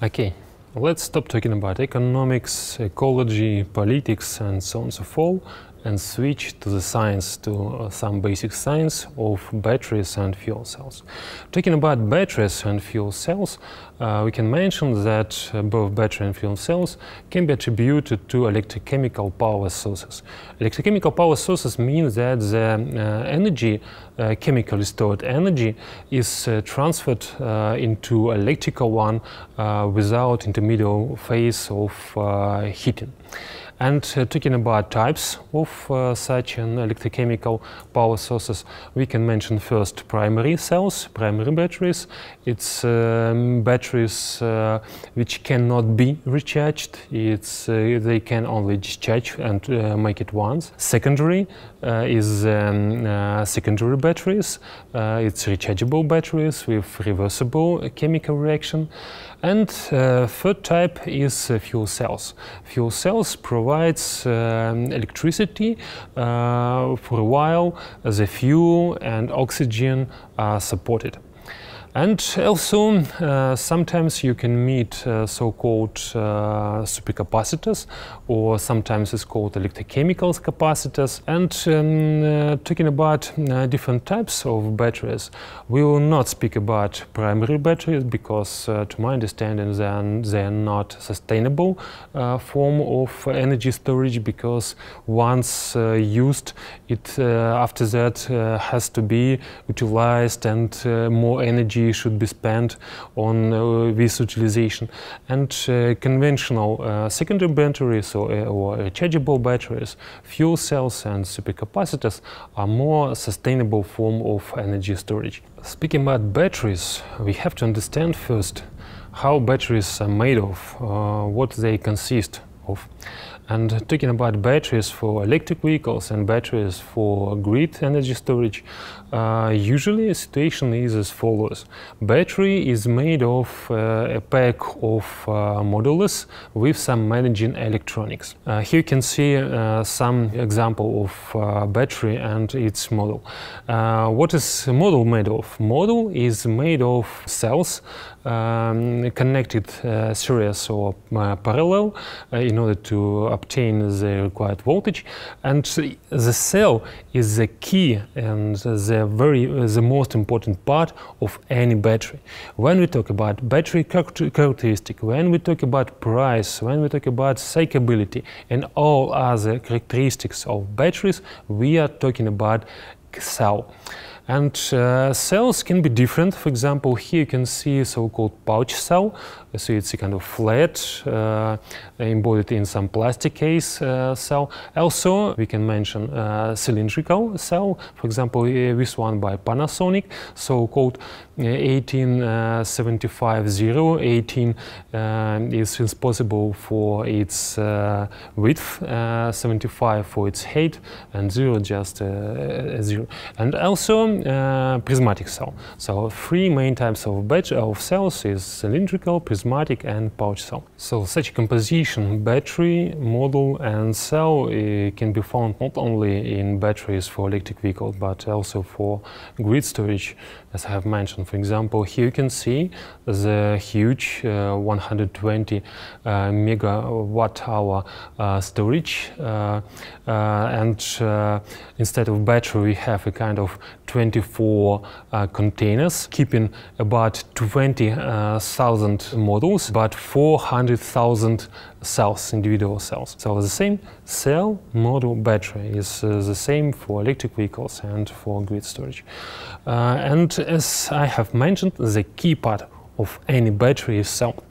Okay, let's stop talking about economics, ecology, politics, and so on and so forth, and switch to the science, to some basic science of batteries and fuel cells. Talking about batteries and fuel cells, we can mention that both battery and fuel cells can be attributed to electrochemical power sources. Electrochemical power sources mean that the energy, chemically stored energy, is transferred into electrical one without intermediate phase of heating. And talking about types of such an electrochemical power sources, we can mention first primary cells, primary batteries. It's batteries which cannot be recharged. They can only discharge and make it once. Secondary is secondary batteries. It's rechargeable batteries with reversible chemical reaction. And third type is fuel cells. Fuel cells provides electricity for a while the fuel and oxygen are supported. And also, sometimes you can meet so-called supercapacitors, or sometimes it's called electrochemical capacitors. And talking about different types of batteries, we will not speak about primary batteries because, to my understanding, they are not sustainable form of energy storage, because once used, it after that has to be utilized, and more energy should be spent on this utilization. And conventional secondary batteries or rechargeable batteries, fuel cells and supercapacitors are more sustainable form of energy storage. Speaking about batteries, we have to understand first how batteries are made of, what they consist of. And talking about batteries for electric vehicles and batteries for grid energy storage, usually the situation is as follows. Battery is made of a pack of modules with some managing electronics. Here you can see some example of battery and its model. What is a model made of? Model is made of cells connected series or parallel in order to obtain the required voltage, and the cell is the key and the most important part of any battery. When we talk about battery characteristic, when we talk about price, when we talk about cyclability and all other characteristics of batteries, we are talking about cell. And cells can be different. For example, here you can see a so-called pouch cell. So it's a kind of flat, embodied in some plastic case cell. Also, we can mention cylindrical cell. For example, this one by Panasonic, so-called 18750. 18 is responsible for its width, 75 for its height, and 0 just 0. And also prismatic cell. So three main types of cells is cylindrical, prismatic, and pouch cell. So such a composition, battery, model, and cell can be found not only in batteries for electric vehicles, but also for grid storage, as I have mentioned. For example, here you can see the huge 120 megawatt-hour storage, and instead of battery we have a kind of 24 containers, keeping about 20,000 modules, but 400,000 cells, individual cells. So the same cell, module, battery is the same for electric vehicles and for grid storage. And as I have mentioned, the key part of any battery is cell.